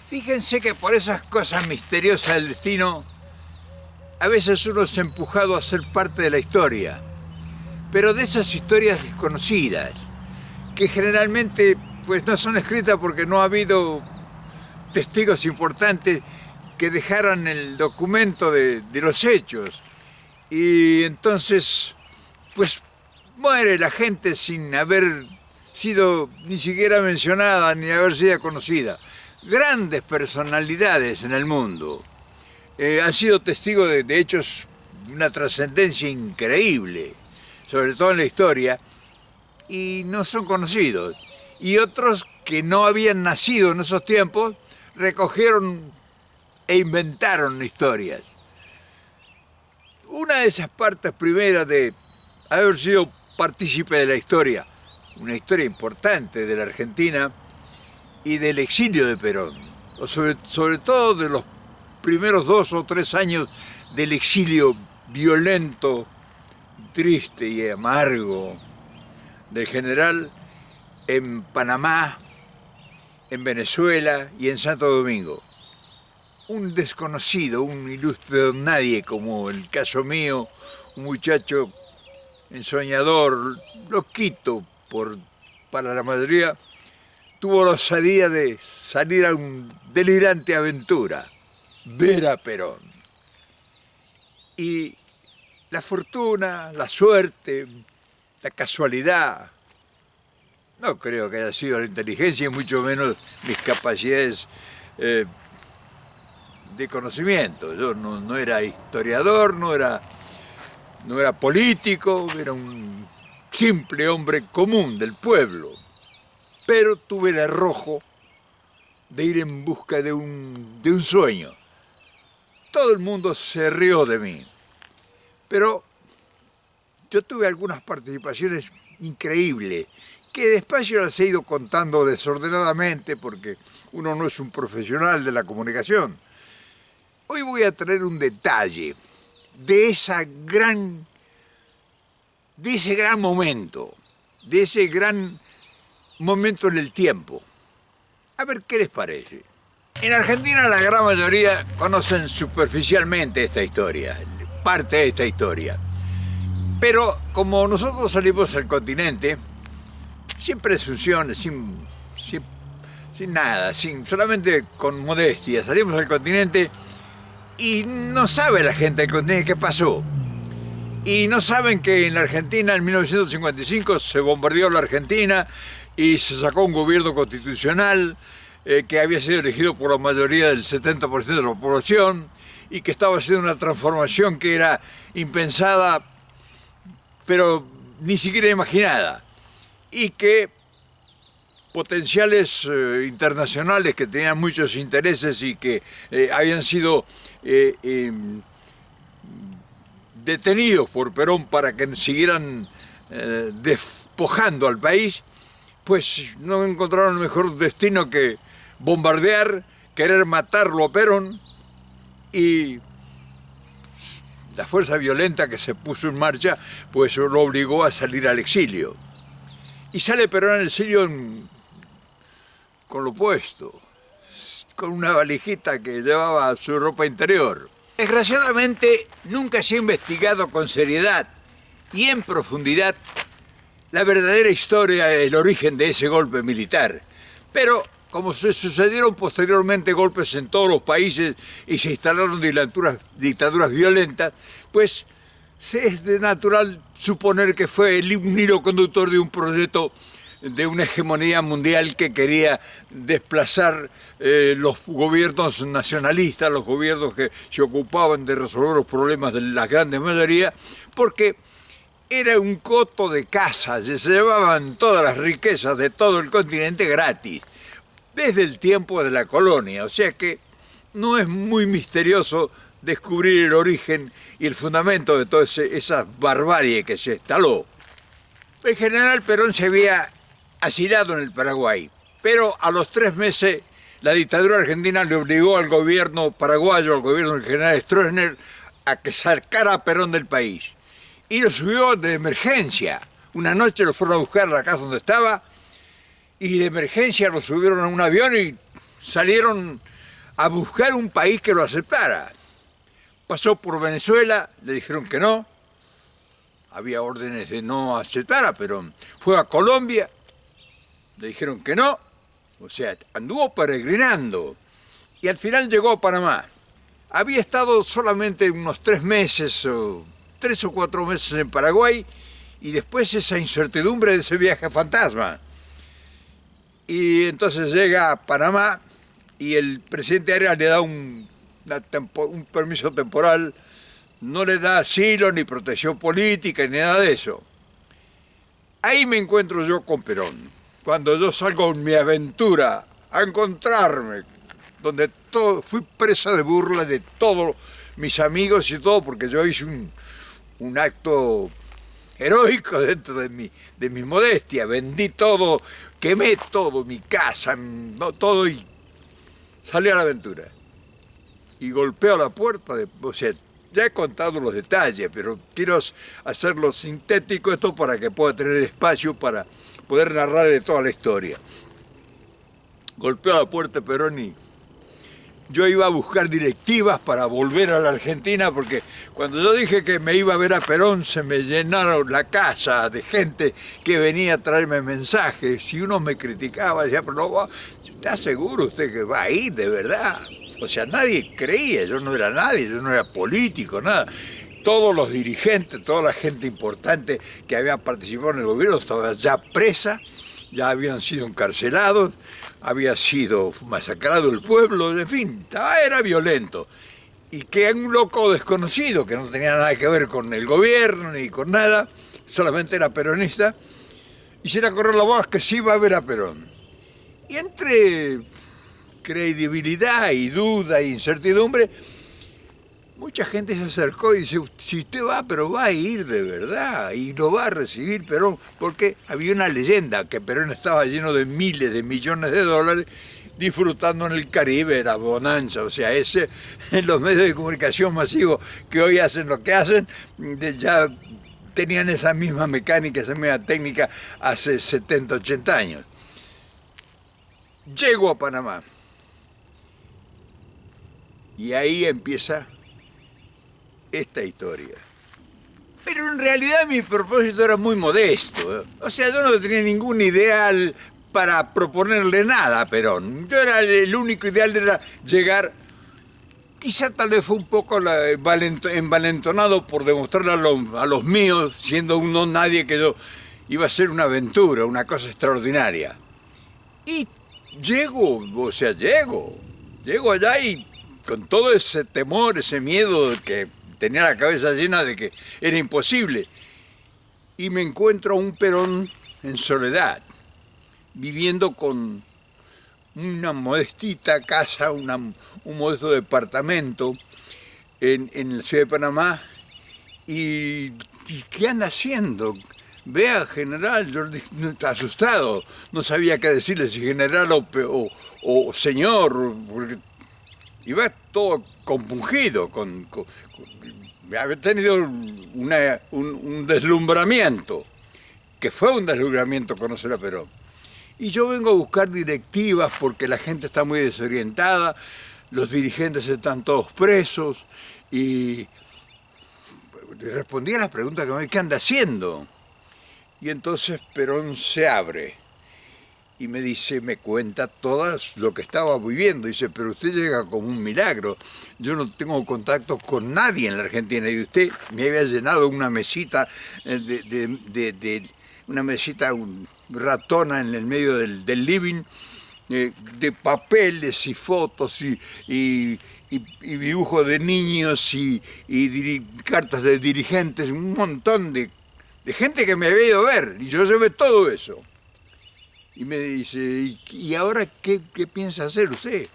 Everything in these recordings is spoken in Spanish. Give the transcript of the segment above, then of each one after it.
Fíjense que por esas cosas misteriosas del destino, a veces uno es empujado a ser parte de la historia, pero de esas historias desconocidas, que generalmente pues no son escritas porque no ha habido testigos importantes que dejaran el documento de los hechos. Y entonces, pues muere la gente sin haber sido ni siquiera mencionada ni haber sido conocida. Grandes personalidades en el mundo han sido testigos de hechos de una trascendencia increíble, sobre todo en la historia, y no son conocidos. Y otros que no habían nacido en esos tiempos recogieron e inventaron historias. Una de esas partes primeras de haber sido partícipe de la historia, una historia importante de la Argentina y del exilio de Perón, o sobre todo de los primeros 2 o 3 años del exilio violento, triste y amargo del general en Panamá, en Venezuela y en Santo Domingo. Un desconocido, un ilustre don nadie, como el caso mío, un muchacho ensoñador, loquito para la mayoría, tuvo la osadía de salir a una delirante aventura, ver a Perón. Y la fortuna, la suerte, la casualidad, no creo que haya sido la inteligencia y mucho menos mis capacidades de conocimiento. Yo no era historiador, no era político, era un simple hombre común del pueblo. Pero tuve el arrojo de ir en busca de un sueño. Todo el mundo se rió de mí, pero yo tuve algunas participaciones increíbles, que despacio las he ido contando desordenadamente porque uno no es un profesional de la comunicación. Hoy voy a traer un detalle de ese gran momento, de ese gran momento en el tiempo. A ver qué les parece. En Argentina la gran mayoría conocen superficialmente esta historia, parte de esta historia. Pero como nosotros salimos al continente, sin presunciones, sin nada, solamente con modestia, salimos al continente y no sabe la gente del continente qué pasó. Y no saben que en la Argentina en 1955 se bombardeó la Argentina y se sacó un gobierno constitucional que había sido elegido por la mayoría del 70% de la población y que estaba haciendo una transformación que era impensada, pero ni siquiera imaginada. Y que potenciales internacionales que tenían muchos intereses y que habían sido detenidos por Perón para que siguieran despojando al país, pues no encontraron mejor destino que bombardear, querer matarlo a Perón, y la fuerza violenta que se puso en marcha pues lo obligó a salir al exilio. Y sale Perón al exilio con lo puesto, con una valijita que llevaba su ropa interior. Desgraciadamente nunca se ha investigado con seriedad y en profundidad la verdadera historia, el origen de ese golpe militar. Pero como se sucedieron posteriormente golpes en todos los países y se instalaron dictaduras violentas, pues es de natural suponer que fue un hilo conductor de un proyecto de una hegemonía mundial que quería desplazar los gobiernos nacionalistas, los gobiernos que se ocupaban de resolver los problemas de la grande mayoría, porque era un coto de casa, se llevaban todas las riquezas de todo el continente gratis, desde el tiempo de la colonia, o sea que no es muy misterioso descubrir el origen y el fundamento de toda esa barbarie que se instaló. El general Perón se había asilado en el Paraguay, pero a los 3 meses la dictadura argentina le obligó al gobierno paraguayo, al gobierno del general Stroessner, a que sacara a Perón del país. Y lo subió de emergencia. Una noche lo fueron a buscar a la casa donde estaba y de emergencia lo subieron a un avión y salieron a buscar un país que lo aceptara. Pasó por Venezuela, le dijeron que no, había órdenes de no aceptar, pero fue a Colombia, le dijeron que no, o sea, anduvo peregrinando y al final llegó a Panamá. Había estado solamente unos 3 meses, o 3 o 4 meses en Paraguay, y después esa incertidumbre de ese viaje fantasma. Y entonces llega a Panamá y el presidente Arias le da un permiso temporal, no le da asilo ni protección política ni nada de eso. Ahí me encuentro yo con Perón, cuando yo salgo en mi aventura a encontrarme, donde fui presa de burla de todos mis amigos y todo, porque yo hice un acto heroico dentro de mi modestia, vendí todo, quemé todo, mi casa, todo, y salí a la aventura. Y golpeo la puerta, o sea, ya he contado los detalles, pero quiero hacerlo sintético esto para que pueda tener espacio para poder narrarle toda la historia. Golpeo la puerta de Perón y yo iba a buscar directivas para volver a la Argentina, porque cuando yo dije que me iba a ver a Perón, se me llenaron la casa de gente que venía a traerme mensajes. Y uno me criticaba, decía, pero no, ¿está seguro usted que va a ir de verdad? O sea, nadie creía, yo no era nadie, yo no era político, nada. Todos los dirigentes, toda la gente importante que había participado en el gobierno estaba ya presa, ya habían sido encarcelados, había sido masacrado el pueblo, en fin, era violento. Y que un loco desconocido, que no tenía nada que ver con el gobierno ni con nada, solamente era peronista, hiciera correr la voz que sí iba a ver a Perón. Y entre credibilidad y duda e incertidumbre, mucha gente se acercó y dice, si usted va, pero va a ir de verdad, y lo va a recibir Perón, porque había una leyenda que Perón estaba lleno de miles de millones de dólares, disfrutando en el Caribe, la bonanza, o sea, en los medios de comunicación masivos que hoy hacen lo que hacen, ya tenían esa misma mecánica, esa misma técnica hace 70, 80 años. Llego a Panamá, y ahí empieza esta historia. Pero en realidad mi propósito era muy modesto, ¿eh? O sea, yo no tenía ningún ideal para proponerle nada a Perón. Yo era el único ideal era llegar, quizá tal vez fue un poco envalentonado por demostrarle a los míos, siendo uno nadie, que yo iba a ser una aventura, una cosa extraordinaria. Y llego allá y con todo ese temor, ese miedo que tenía la cabeza llena de que era imposible. Y me encuentro a un Perón en soledad, viviendo con una modestita casa, un modesto departamento en la ciudad de Panamá. ¿Y qué anda haciendo? Vea, general, yo asustado, no sabía qué decirle, si general o señor, porque iba todo compungido, había tenido un deslumbramiento, que fue un deslumbramiento conocer a Perón. Y yo vengo a buscar directivas porque la gente está muy desorientada, los dirigentes están todos presos, y respondí a las preguntas que me ¿qué anda haciendo? Y entonces Perón se abre y me dice, me cuenta todo lo que estaba viviendo. Dice, pero usted llega como un milagro. Yo no tengo contacto con nadie en la Argentina. Y usted me había llenado una mesita una mesita ratona en el medio del living, de papeles y fotos y dibujos de niños y cartas de dirigentes, un montón de gente que me había ido a ver. Y yo llevé todo eso. Y me dice, ¿y ahora qué piensa hacer usted?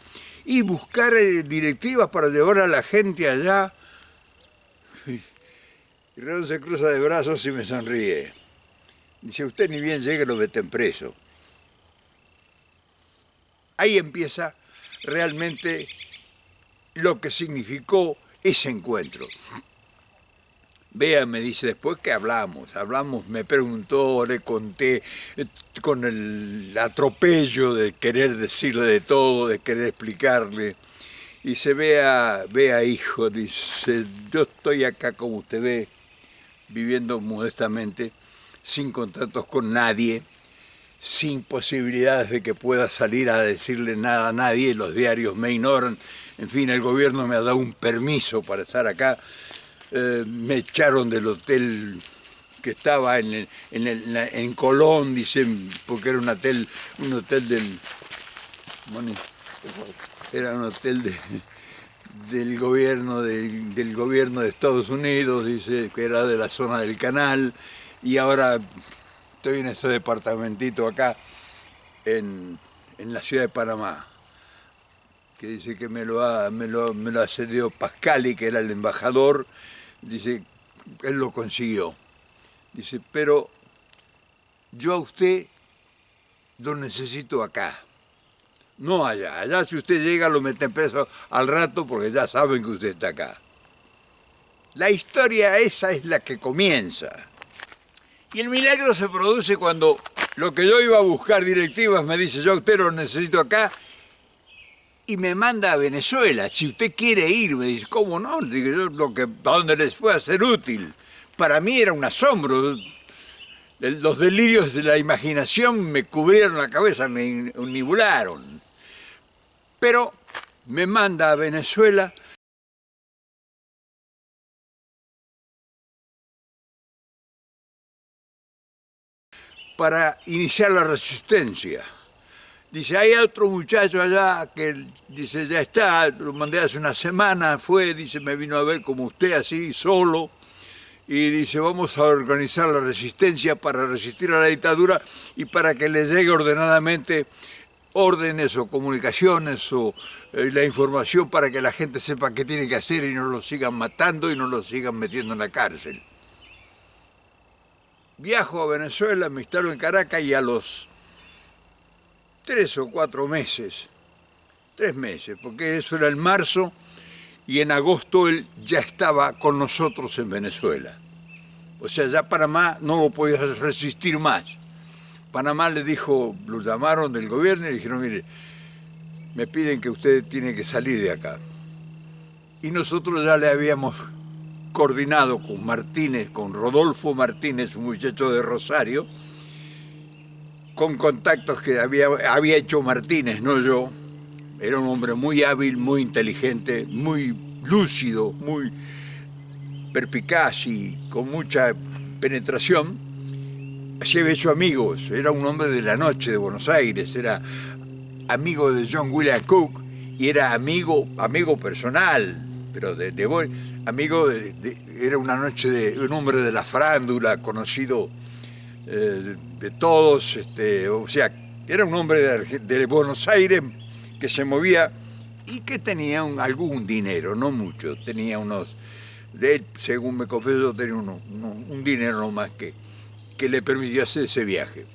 Y buscar directivas para llevar a la gente allá. Y Perón se cruza de brazos y me sonríe. Dice, usted ni bien llegue, lo meten preso. Ahí empieza realmente lo que significó ese encuentro. Vea, me dice, después que hablamos, me preguntó, le conté, con el atropello de querer decirle de todo, de querer explicarle. Dice, vea hijo, dice, yo estoy acá como usted ve, viviendo modestamente, sin contratos con nadie, sin posibilidades de que pueda salir a decirle nada a nadie, los diarios me ignoran, en fin, el gobierno me ha dado un permiso para estar acá, me echaron del hotel que estaba en Colón, dicen, porque era un hotel del... Bueno, era un hotel del gobierno de Estados Unidos, dice que era de la zona del Canal, y ahora estoy en ese departamentito acá en la ciudad de Panamá, que dice que me lo ha cedido Pascali, que era el embajador, dice, él lo consiguió. Dice, pero yo a usted lo necesito acá. No allá. Allá si usted llega lo meten preso al rato porque ya saben que usted está acá. La historia esa es la que comienza. Y el milagro se produce cuando lo que yo iba a buscar directivas me dice, yo a usted lo necesito acá, y me manda a Venezuela. Si usted quiere ir, me dice, ¿cómo no? Digo, yo, ¿a dónde les fue a ser útil? Para mí era un asombro. Los delirios de la imaginación me cubrieron la cabeza, me nublaron. Pero me manda a Venezuela para iniciar la resistencia. Dice, hay otro muchacho allá que dice, ya está, lo mandé hace una semana, fue, dice, me vino a ver como usted así, solo, y dice, vamos a organizar la resistencia para resistir a la dictadura y para que le llegue ordenadamente órdenes o comunicaciones o la información para que la gente sepa qué tiene que hacer y no lo sigan matando y no lo sigan metiendo en la cárcel. Viajo a Venezuela, me instalo en Caracas y a los 3 o 4 meses, 3 meses, porque eso era en marzo, y en agosto él ya estaba con nosotros en Venezuela. O sea, ya Panamá no lo podía resistir más. Panamá le dijo, lo llamaron del gobierno y le dijeron, mire, me piden que usted tiene que salir de acá. Y nosotros ya le habíamos coordinado con Martínez, con Rodolfo Martínez, un muchacho de Rosario, con contactos que había hecho Martínez, no yo. Era un hombre muy hábil, muy inteligente, muy lúcido, muy perspicaz y con mucha penetración. Así había hecho amigos, era un hombre de la noche de Buenos Aires, era amigo de John William Cook y era amigo personal, pero era una noche de un hombre de la farándula, conocido de todos, o sea, era un hombre de Buenos Aires que se movía y que tenía algún dinero, no mucho, tenía según me confesó, tenía un dinero nomás que le permitió hacer ese viaje.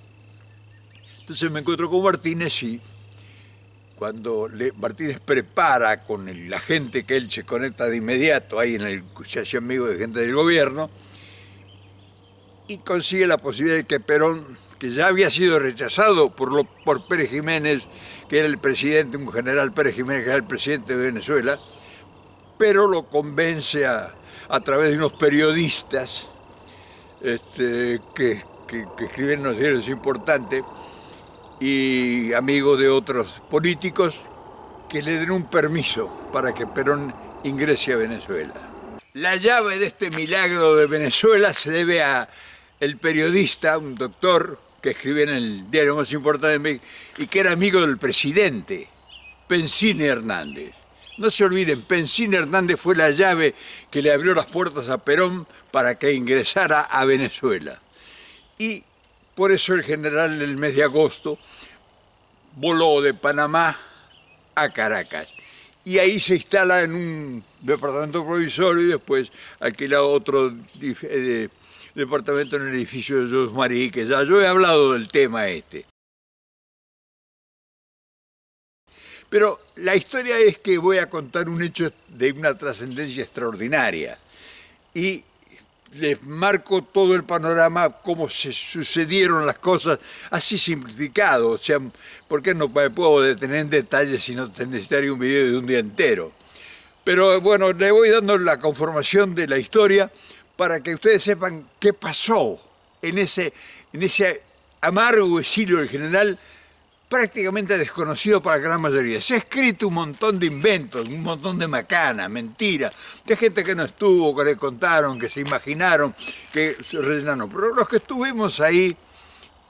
Entonces me encuentro con Martínez y cuando Martínez prepara con la gente que él se conecta de inmediato, ahí se hace amigo de gente del gobierno, y consigue la posibilidad de que Perón, que ya había sido rechazado por Pérez Jiménez, que era el presidente, un general Pérez Jiménez, que era el presidente de Venezuela, pero lo convence a través de unos periodistas que escriben en los diarios importantes y amigos de otros políticos, que le den un permiso para que Perón ingrese a Venezuela. La llave de este milagro de Venezuela se debe a el periodista, un doctor que escribía en el diario más importante de México y que era amigo del presidente, Pennsine Hernández. No se olviden, Pennsine Hernández fue la llave que le abrió las puertas a Perón para que ingresara a Venezuela. Y por eso el general en el mes de agosto voló de Panamá a Caracas. Y ahí se instala en un departamento provisorio y después alquila otro departamento en el edificio de Jos Marí, que ya yo he hablado del tema este. Pero la historia es que voy a contar un hecho de una trascendencia extraordinaria. Y les marco todo el panorama, cómo se sucedieron las cosas, así simplificado. O sea, porque no me puedo detener en detalles, sino necesitaría un video de un día entero. Pero bueno, le voy dando la conformación de la historia para que ustedes sepan qué pasó en ese amargo exilio del general, prácticamente desconocido para la gran mayoría. Se ha escrito un montón de inventos, un montón de macanas, mentiras, de gente que no estuvo, que le contaron, que se imaginaron, que se rellenaron. Pero los que estuvimos ahí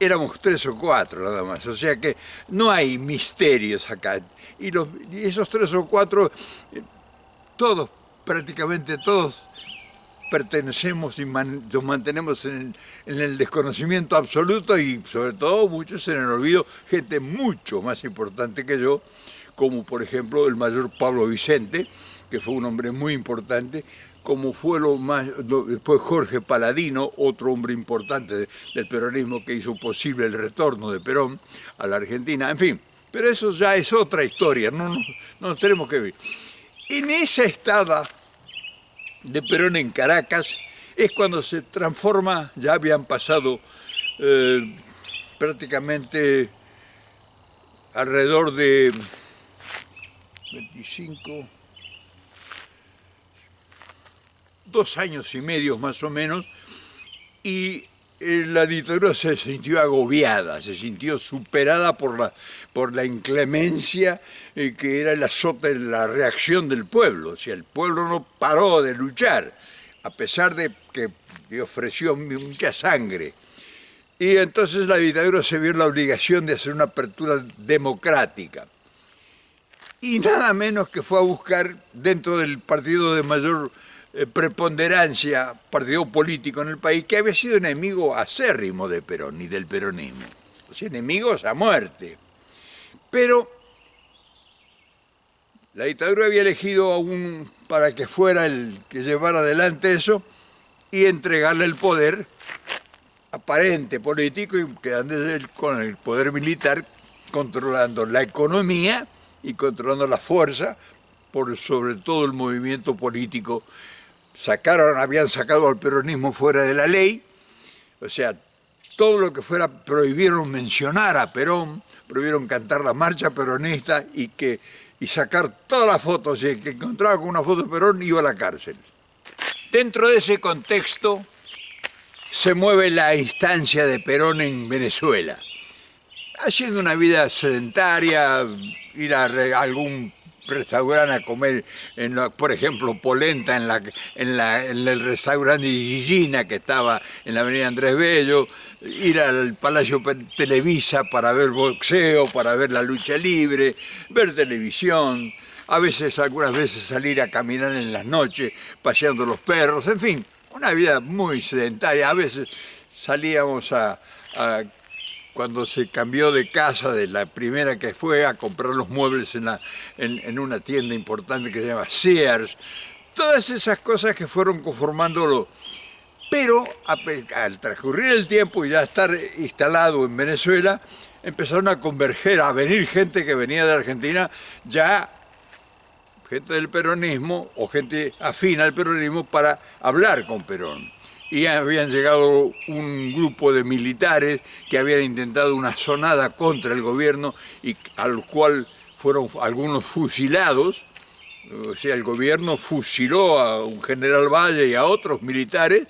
éramos 3 o 4 nada más, o sea que no hay misterios acá. Y esos 3 o 4, todos, prácticamente todos, pertenecemos y nos mantenemos en el desconocimiento absoluto y sobre todo muchos en el olvido, gente mucho más importante que yo, como por ejemplo el mayor Pablo Vicente, que fue un hombre muy importante, como fue después Jorge Paladino, otro hombre importante del peronismo que hizo posible el retorno de Perón a la Argentina, en fin, pero eso ya es otra historia, no nos tenemos que ver. En esa estada de Perón en Caracas es cuando se transforma, ya habían pasado prácticamente alrededor de 2 años y medio más o menos, y la dictadura se sintió agobiada, se sintió superada por la inclemencia que era el azote, la reacción del pueblo. O sea, el pueblo no paró de luchar, a pesar de que le ofreció mucha sangre. Y entonces la dictadura se vio en la obligación de hacer una apertura democrática. Y nada menos que fue a buscar, dentro del partido de mayor preponderancia, partido político en el país, que había sido enemigo acérrimo de Perón y del peronismo, o sea, enemigos a muerte. Pero la dictadura había elegido para que fuera el que llevara adelante eso y entregarle el poder aparente político y quedándose con el poder militar, controlando la economía y controlando la fuerza por sobre todo el movimiento político. Habían sacado al peronismo fuera de la ley, o sea, todo lo que fuera, prohibieron mencionar a Perón, prohibieron cantar la marcha peronista y sacar todas las fotos, y el que encontraba con una foto de Perón iba a la cárcel. Dentro de ese contexto se mueve la instancia de Perón en Venezuela, haciendo una vida sedentaria, ir a algún restaurante a comer, por ejemplo, polenta en el restaurante de Gigina, que estaba en la avenida Andrés Bello, ir al Palacio Televisa para ver boxeo, para ver la lucha libre, ver televisión, algunas veces salir a caminar en las noches, paseando los perros, en fin, una vida muy sedentaria. A veces salíamos cuando se cambió de casa, de la primera que fue, a comprar los muebles en una tienda importante que se llama Sears. Todas esas cosas que fueron conformándolo. Pero al transcurrir el tiempo y ya estar instalado en Venezuela, empezaron a converger, a venir gente que venía de Argentina, ya gente del peronismo o gente afín al peronismo, para hablar con Perón. Y habían llegado un grupo de militares que habían intentado una sonada contra el gobierno y al cual fueron algunos fusilados. O sea, el gobierno fusiló a un general Valle y a otros militares,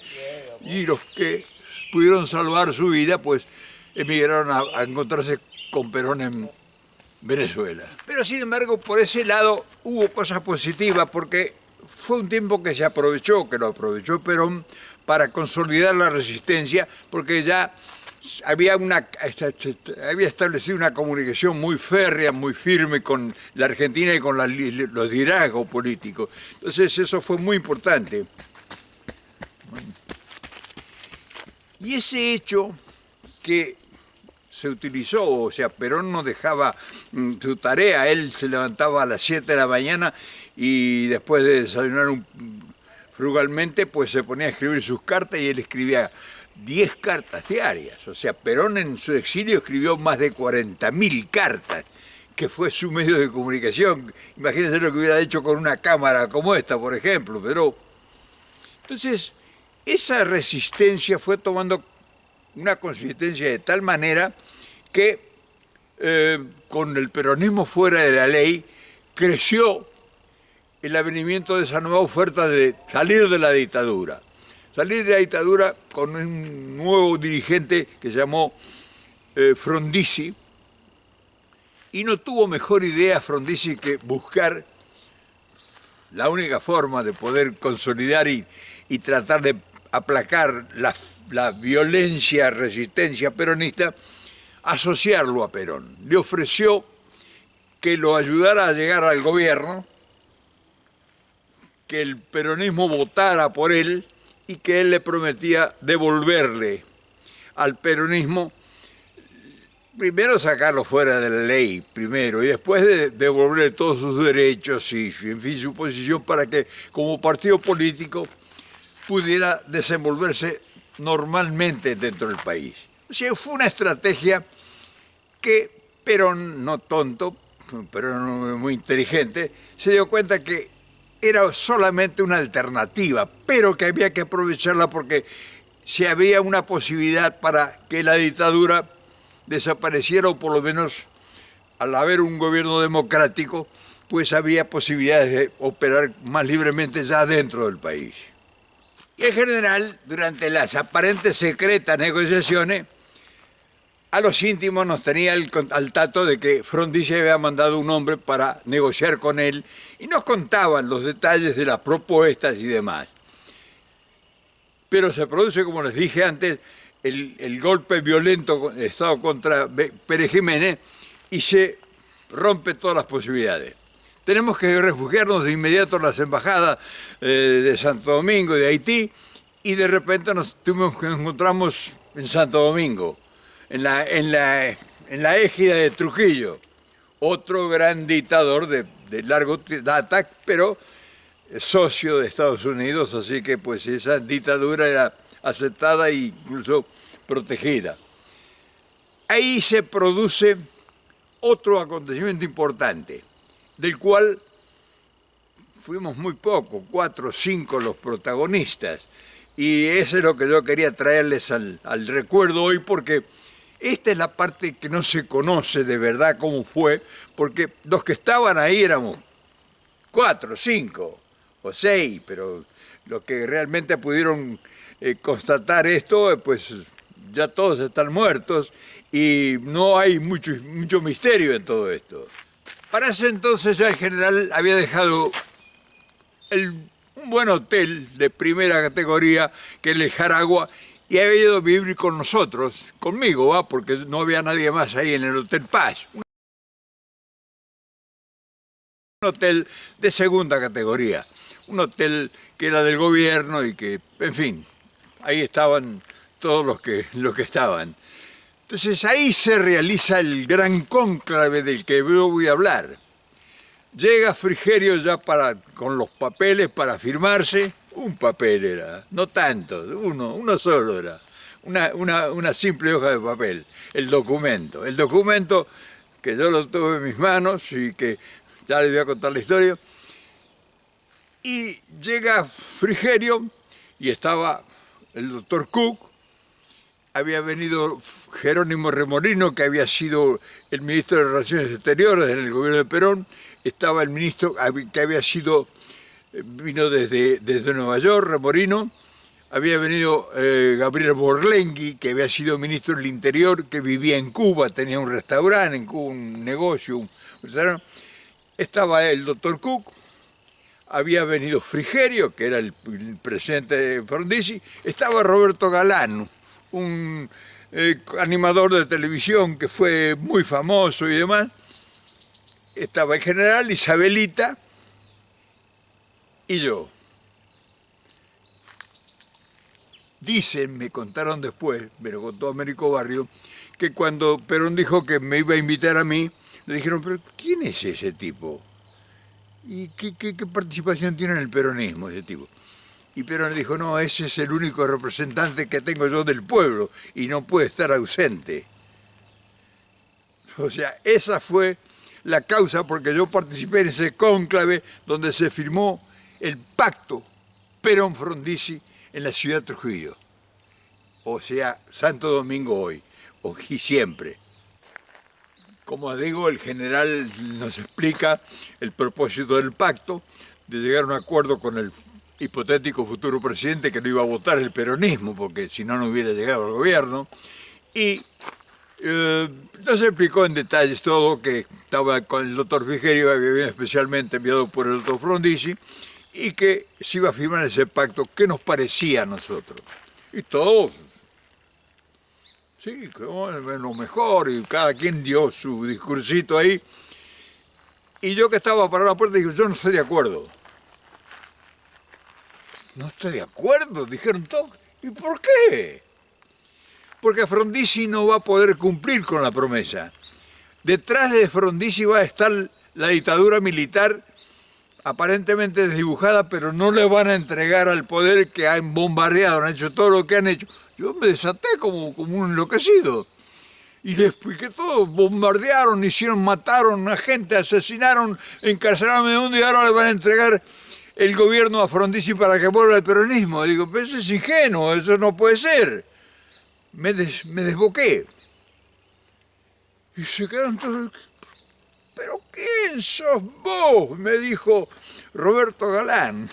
y los que pudieron salvar su vida pues emigraron a encontrarse con Perón en Venezuela. Pero sin embargo, por ese lado hubo cosas positivas, porque fue un tiempo que lo aprovechó Perón para consolidar la resistencia, porque ya había establecido una comunicación muy férrea, muy firme con la Argentina y con los liderazgos políticos. Entonces eso fue muy importante. Y ese hecho que se utilizó, o sea, Perón no dejaba su tarea, él se levantaba a las 7 de la mañana y después de desayunar frugalmente, pues se ponía a escribir sus cartas, y él escribía 10 cartas diarias. O sea, Perón en su exilio escribió más de 40.000 cartas, que fue su medio de comunicación. Imagínense lo que hubiera hecho con una cámara como esta, por ejemplo. Pero entonces, esa resistencia fue tomando una consistencia de tal manera que con el peronismo fuera de la ley creció el avenimiento de esa nueva oferta de salir de la dictadura. Salir de la dictadura con un nuevo dirigente que se llamó Frondizi, y no tuvo mejor idea Frondizi que buscar la única forma de poder consolidar y tratar de aplacar la violencia, resistencia peronista, asociarlo a Perón. Le ofreció que lo ayudara a llegar al gobierno, que el peronismo votara por él y que él le prometía devolverle al peronismo, primero sacarlo fuera de la ley, primero, y después devolverle todos sus derechos y, en fin, su posición para que como partido político pudiera desenvolverse normalmente dentro del país. O sea, fue una estrategia que Perón, no tonto, pero muy inteligente, se dio cuenta que era solamente una alternativa, pero que había que aprovecharla porque si había una posibilidad para que la dictadura desapareciera, o por lo menos al haber un gobierno democrático, pues había posibilidades de operar más libremente ya dentro del país. Y en general, durante las aparentes secretas negociaciones, a los íntimos nos tenía al tanto de que Frondizi había mandado un hombre para negociar con él y nos contaban los detalles de las propuestas y demás. Pero se produce, como les dije antes, el golpe violento de Estado contra Pérez Jiménez y se rompen todas las posibilidades. Tenemos que refugiarnos de inmediato en las embajadas de Santo Domingo y de Haití, y de repente nos encontramos en Santo Domingo, en la égida de Trujillo, otro gran dictador de largo data, pero socio de Estados Unidos, así que pues esa dictadura era aceptada e incluso protegida. Ahí se produce otro acontecimiento importante, del cual fuimos muy pocos, 4 o 5 los protagonistas, y eso es lo que yo quería traerles al recuerdo hoy, porque esta es la parte que no se conoce de verdad cómo fue, porque los que estaban ahí éramos 4, 5 o 6, pero los que realmente pudieron constatar esto, pues ya todos están muertos y no hay mucho misterio en todo esto. Para ese entonces ya el general había dejado un buen hotel de primera categoría, que es el Jaragua, y había ido a vivir con nosotros, conmigo, porque no había nadie más ahí en el Hotel Paz. Un hotel de segunda categoría, un hotel que era del gobierno y que, en fin, ahí estaban todos los que estaban. Entonces ahí se realiza el gran cónclave del que yo voy a hablar. Llega Frigerio ya con los papeles para firmarse. Un papel era, no tanto, uno solo era, una simple hoja de papel, el documento. El documento que yo lo tuve en mis manos y que ya les voy a contar la historia. Y llega Frigerio y estaba el doctor Cook, había venido Jerónimo Remorino, que había sido el ministro de Relaciones Exteriores en el gobierno de Perón, estaba el ministro que había sido... Vino desde Nueva York, Remorino, había venido Gabriel Borlengui, que había sido ministro del Interior, que vivía en Cuba, tenía un restaurante en Cuba, un negocio, estaba el doctor Cook, había venido Frigerio, que era el presidente de Frondizi, estaba Roberto Galán, un animador de televisión que fue muy famoso y demás, estaba el general, Isabelita, y yo. Dicen, me contaron después, me lo contó Américo Barrio, que cuando Perón dijo que me iba a invitar a mí, le dijeron, pero ¿quién es ese tipo? ¿Y qué participación tiene en el peronismo ese tipo? Y Perón le dijo, no, ese es el único representante que tengo yo del pueblo y no puede estar ausente. O sea, esa fue la causa porque yo participé en ese cónclave donde se firmó el pacto Perón-Frondizi en la ciudad de Trujillo. O sea, Santo Domingo hoy, y siempre. Como digo, el general nos explica el propósito del pacto, de llegar a un acuerdo con el hipotético futuro presidente que no iba a votar el peronismo, porque si no, no hubiera llegado al gobierno. Y nos explicó en detalles todo, que estaba con el doctor Frigerio, que había especialmente enviado por el doctor Frondizi, y que se iba a firmar ese pacto. ¿Qué nos parecía a nosotros? Y todos, sí, lo mejor, y cada quien dio su discursito ahí. Y yo, que estaba para la puerta, dije, yo no estoy de acuerdo. No estoy de acuerdo, dijeron todos. ¿Y por qué? Porque Frondizi no va a poder cumplir con la promesa. Detrás de Frondizi va a estar la dictadura militar, aparentemente desdibujada, pero no le van a entregar al poder, que han bombardeado, han hecho todo lo que han hecho. Yo me desaté como un enloquecido. Y le expliqué todo, bombardearon, mataron a gente, asesinaron, encarcelaron, y ahora le van a entregar el gobierno a Frondizi para que vuelva al peronismo. Digo, pero eso es ingenuo, eso no puede ser. Me desboqué. Y se quedaron todos, ¿pero quién sos vos? Me dijo Roberto Galán,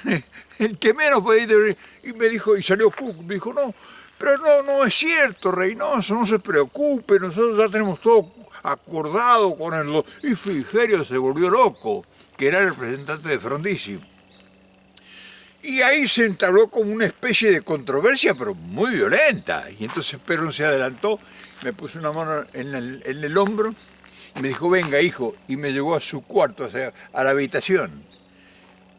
el que menos podía ir. Y me dijo, y salió Cook, me dijo, no, pero no es cierto, Reynoso, no se preocupe, nosotros ya tenemos todo acordado con el... Y Frigerio se volvió loco, que era el representante de Frondizi. Y ahí se entabló como una especie de controversia, pero muy violenta. Y entonces Perón se adelantó, me puso una mano en el hombro y me dijo, venga, hijo, y me llevó a su cuarto, o sea, a la habitación.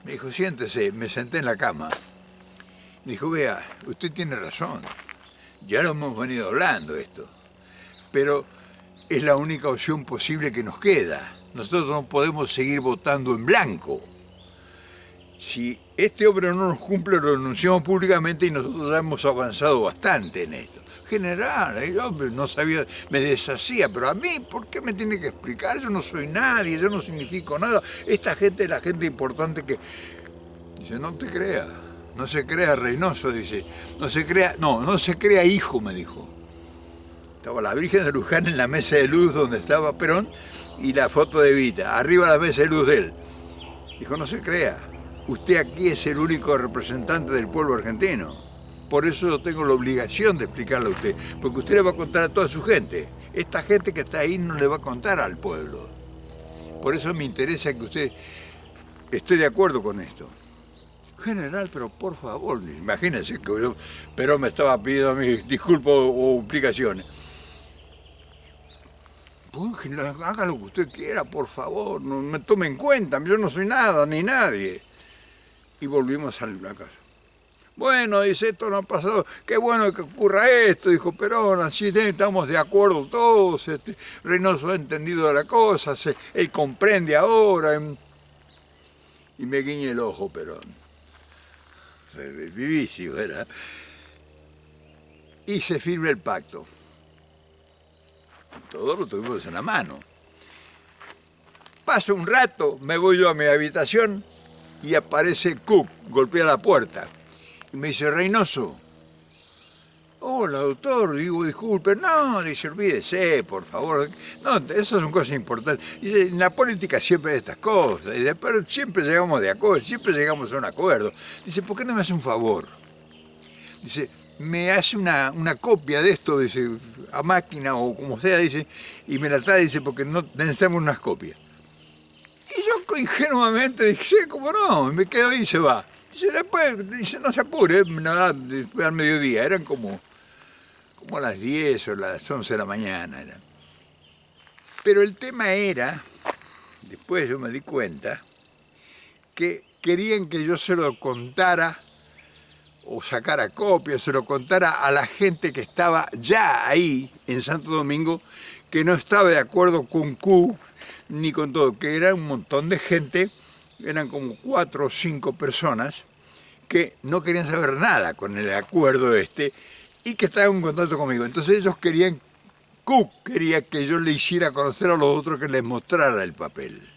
Me dijo, siéntese, me senté en la cama. Me dijo, vea, usted tiene razón, ya lo hemos venido hablando esto, pero es la única opción posible que nos queda. Nosotros no podemos seguir votando en blanco. Si este hombre no nos cumple, lo denunciamos públicamente, y nosotros ya hemos avanzado bastante en esto. General, el hombre no sabía, me deshacía, pero a mí, ¿por qué me tiene que explicar? Yo no soy nadie, yo no significo nada. Esta gente es la gente importante que... Dice, no te creas, no se crea Reynoso, dice, no se crea hijo, me dijo. Estaba la Virgen de Luján en la mesa de luz donde estaba Perón y la foto de Evita, arriba la mesa de luz de él. Dijo, no se crea. Usted aquí es el único representante del pueblo argentino. Por eso yo tengo la obligación de explicarle a usted, porque usted le va a contar a toda su gente. Esta gente que está ahí no le va a contar al pueblo. Por eso me interesa que usted esté de acuerdo con esto. General, pero por favor, imagínense que yo, Perón me estaba pidiendo mis disculpas o explicaciones. Pues, haga lo que usted quiera, por favor, no me tome en cuenta, yo no soy nada ni nadie. Y volvimos a la casa. Bueno, dice, esto no ha pasado, qué bueno que ocurra esto, dijo Perón, así estamos de acuerdo todos, Reynoso ha entendido la cosa, él comprende ahora. Y me guiñé el ojo, Perón. Vivísimo era. Y se firma el pacto. Todo lo tuvimos en la mano. Pasa un rato, me voy yo a mi habitación y aparece Cook, golpea la puerta. Y me dice, Reynoso. Hola, doctor. Digo, disculpe. No, dice, olvídese, por favor. No, esas son cosas importantes. Dice, en la política siempre hay estas cosas. Pero siempre llegamos de acuerdo, siempre llegamos a un acuerdo. Dice, ¿por qué no me hace un favor? Dice, me hace una copia de esto, dice, a máquina o como sea, dice, y me la trae, dice, porque no necesitamos unas copias. Y yo ingenuamente dije, sí, ¿cómo no? Y me quedo ahí y se va. Dice, después, dice, no se apure, nada, fue al mediodía, eran como a las 10 o las 11 de la mañana. Eran. Pero el tema era, después yo me di cuenta, que querían que yo se lo contara o sacara copias, se lo contara a la gente que estaba ya ahí en Santo Domingo, que no estaba de acuerdo con Cook ni con todo, que era un montón de gente, eran como 4 o 5 personas que no querían saber nada con el acuerdo este y que estaban en contacto conmigo. Entonces ellos querían, Cook quería que yo le hiciera conocer a los otros, que les mostrara el papel.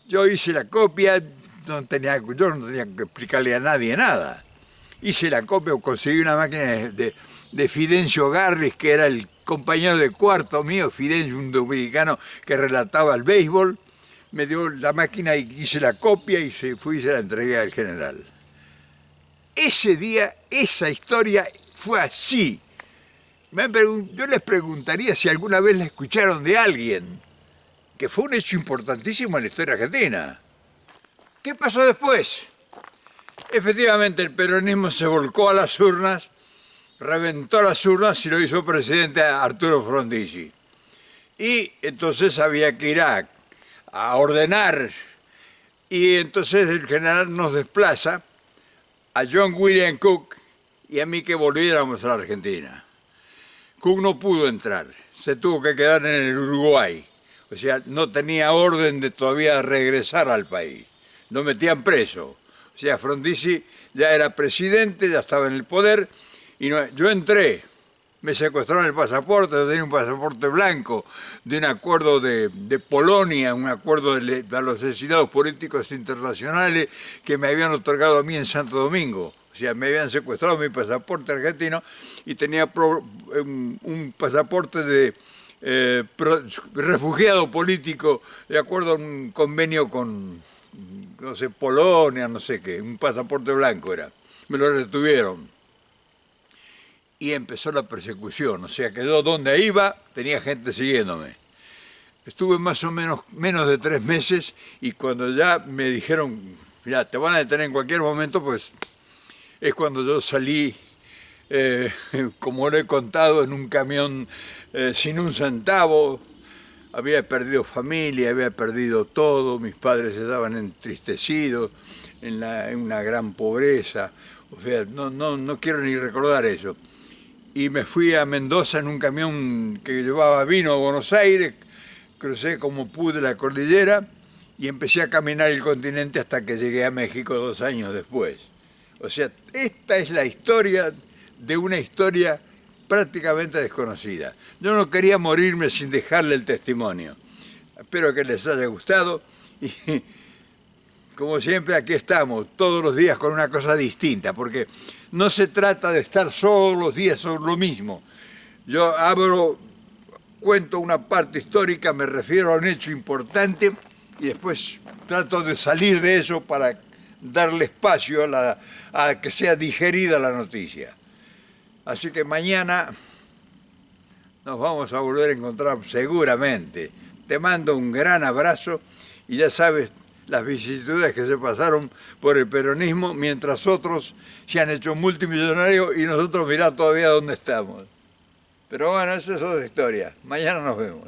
Yo hice la copia, yo no tenía que explicarle a nadie nada. hice la copia, conseguí una máquina de Fidencio Garris, que era el compañero de cuarto mío, Fidencio, un dominicano que relataba el béisbol, me dio la máquina y hice la copia y fui y se la entregué al general. Ese día, esa historia fue así. Yo les preguntaría si alguna vez la escucharon de alguien, que fue un hecho importantísimo en la historia argentina. ¿Qué pasó después? Efectivamente, el peronismo se volcó a las urnas, reventó las urnas y lo hizo presidente a Arturo Frondizi. Y entonces había que ir a ordenar, y entonces el general nos desplaza a John William Cook y a mí que volviéramos a la Argentina. Cook no pudo entrar, se tuvo que quedar en el Uruguay, o sea, no tenía orden de todavía regresar al país, lo metían preso, o sea, Frondizi ya era presidente, ya estaba en el poder, y yo entré, me secuestraron el pasaporte, yo tenía un pasaporte blanco de un acuerdo de Polonia, un acuerdo a los asesinados políticos internacionales que me habían otorgado a mí en Santo Domingo. O sea, me habían secuestrado mi pasaporte argentino y tenía un pasaporte de refugiado político de acuerdo a un convenio con, no sé, Polonia, no sé qué, un pasaporte blanco era. Me lo retuvieron. Y empezó la persecución, o sea que yo donde iba tenía gente siguiéndome. Estuve más o menos de 3 meses y cuando ya me dijeron, mira, te van a detener en cualquier momento, pues es cuando yo salí, como lo he contado, en un camión sin un centavo. Había perdido familia, había perdido todo, mis padres estaban entristecidos, en una gran pobreza. O sea, no quiero ni recordar eso. Y me fui a Mendoza en un camión que llevaba vino a Buenos Aires, crucé como pude la cordillera y empecé a caminar el continente hasta que llegué a México 2 años después. O sea, esta es la historia de una historia prácticamente desconocida. Yo no quería morirme sin dejarle el testimonio. Espero que les haya gustado y como siempre aquí estamos todos los días con una cosa distinta, porque no se trata de estar todos los días sobre lo mismo. Yo cuento una parte histórica, me refiero a un hecho importante y después trato de salir de eso para darle espacio a que sea digerida la noticia. Así que mañana nos vamos a volver a encontrar seguramente. Te mando un gran abrazo y ya sabes las vicisitudes que se pasaron por el peronismo, mientras otros se han hecho multimillonarios y nosotros mirá todavía dónde estamos. Pero bueno, eso es otra historia. Mañana nos vemos.